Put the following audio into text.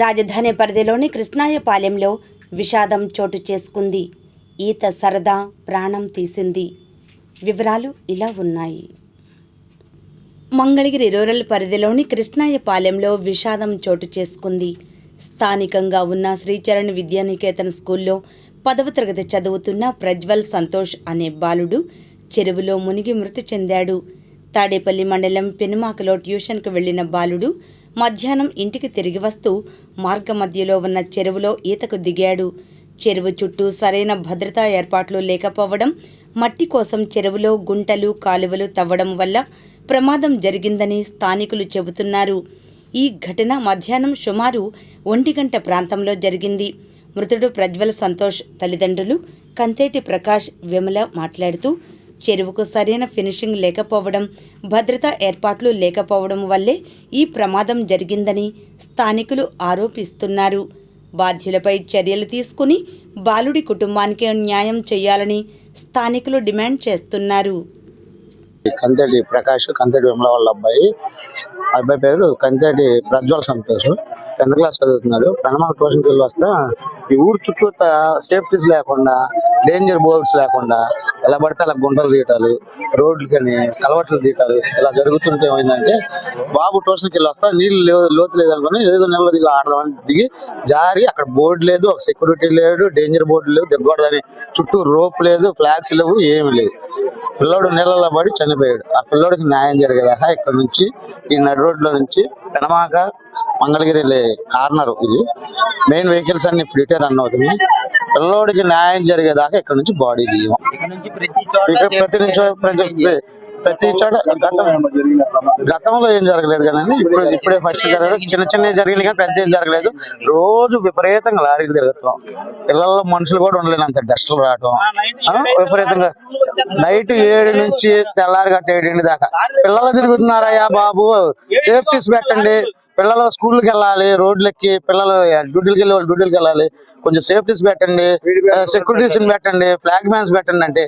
రాజధాని పరిధిలోని కృష్ణాయపాలెంలో విషాదం చోటు చేసుకుంది. ఈత సరదా ప్రాణం తీసింది. వివరాలు ఇలా ఉన్నాయి. మంగళగిరి రూరల్ పరిధిలోని కృష్ణాయపాలెంలో విషాదం చోటు చేసుకుంది. స్థానికంగా ఉన్న శ్రీచరణ్ విద్యానికేతన్ స్కూల్లో 10వ తరగతి చదువుతున్న ప్రజ్వల్ సంతోష్ అనే బాలుడు చెరువులో మునిగి మృతి చెందాడు. తాడేపల్లి మండలం పెనుమాకలో ట్యూషన్కు వెళ్లిన బాలుడు మధ్యాహ్నం ఇంటికి తిరిగి వస్తూ మార్గమధ్యలో ఉన్న చెరువులో ఈతకు దిగాడు. చెరువు చుట్టూ సరైన భద్రతా ఏర్పాట్లు లేకపోవడం, మట్టి కోసం చెరువులో గుంటలు కాలువలు తవ్వడం వల్ల ప్రమాదం జరిగిందని స్థానికులు చెబుతున్నారు. ఈ ఘటన మధ్యాహ్నం సుమారు 1 గంట ప్రాంతంలో జరిగింది. మృతుడు ప్రజ్వల్ సంతోష్ తల్లిదండ్రులు కంతేటి ప్రకాష్, విమల మాట్లాడుతూ చెరువుకు సరైన ఫినిషింగ్ లేకపోవడం, భద్రతా ఏర్పాట్లు లేకపోవడం వల్లే ఈ ప్రమాదం జరిగిందని స్థానికులు ఆరోపిస్తున్నారు. బాధ్యులపై చర్యలు తీసుకుని బాలుడి కుటుంబానికి న్యాయం చేయాలని స్థానికులు డిమాండ్ చేస్తున్నారు. కంతేటి ప్రకాష్, కంతేటి విమల వాళ్ళ అబ్బాయి పేరు కంతేటి ప్రజ్వల్ సంతోష్. 10th క్లాస్ చదువుతున్నాడు. పెనమాక ట్యూషన్కి వెళ్ళి వస్తే ఈ ఊరు చుట్టూ సేఫ్టీస్ లేకుండా, డేంజర్ బోర్డ్స్ లేకుండా ఎలా పడితే అలా గుంటలు తీయటాలు, రోడ్లు కానీ కలవట్లు తీయటాలు ఇలా జరుగుతుంటే ఏమైందంటే, బాబు ట్యూషన్కి వెళ్ళి వస్తా నీళ్ళు లోతు లేదనుకుని ఏదో నెలలో దిగి ఆడడం దిగి జారి అక్కడ బోర్డు లేదు, ఒక సెక్యూరిటీ లేడు, డేంజర్ బోర్డు లేవు, దిగకూడదని చుట్టూ రోప్ లేదు, ఫ్లాగ్స్ లేవు, ఏమి లేదు. పిల్లోడు నీళ్ళలో పడి చనిపోయాడు. ఆ పిల్లోడికి న్యాయం జరిగేదాకా ఇక్కడ నుంచి ఈ నడి రోడ్లో నుంచి పెనమాక మంగళగిరి కార్నర్, ఇది మెయిన్ వెహికల్స్ అన్ని ఇప్పుడు ఇటే రన్ అవుతుంది. పిల్లోడికి న్యాయం జరిగేదాకా ఇక్కడ నుంచి బాడీ తీయం. ప్రతి చోట గతంలో ఏం జరగలేదు కానీ ఇప్పుడే ఫస్ట్ జరగలేదు. చిన్న జరిగింది కానీ పెద్ద ఏం జరగలేదు. రోజు విపరీతంగా లారీలు తిరగటం, పిల్లల్లో మనుషులు కూడా ఉండలేనంత డస్టులు రావటం, విపరీతంగా నైట్ 7 నుంచి తెల్లారి గట్ట 7 దాకా పిల్లలు తిరుగుతున్నారయ్యా బాబు, సేఫ్టీస్ పెట్టండి. పిల్లలు స్కూల్కి వెళ్ళాలి, రోడ్లెక్కి పిల్లలు డ్యూటీకి వెళ్ళి వాళ్ళు డ్యూటీకి వెళ్ళాలి, కొంచెం సేఫ్టీస్ పెట్టండి, సెక్యూరిటీస్ పెట్టండి, ఫ్లాగ్ మ్యాన్స్ పెట్టండి అంటే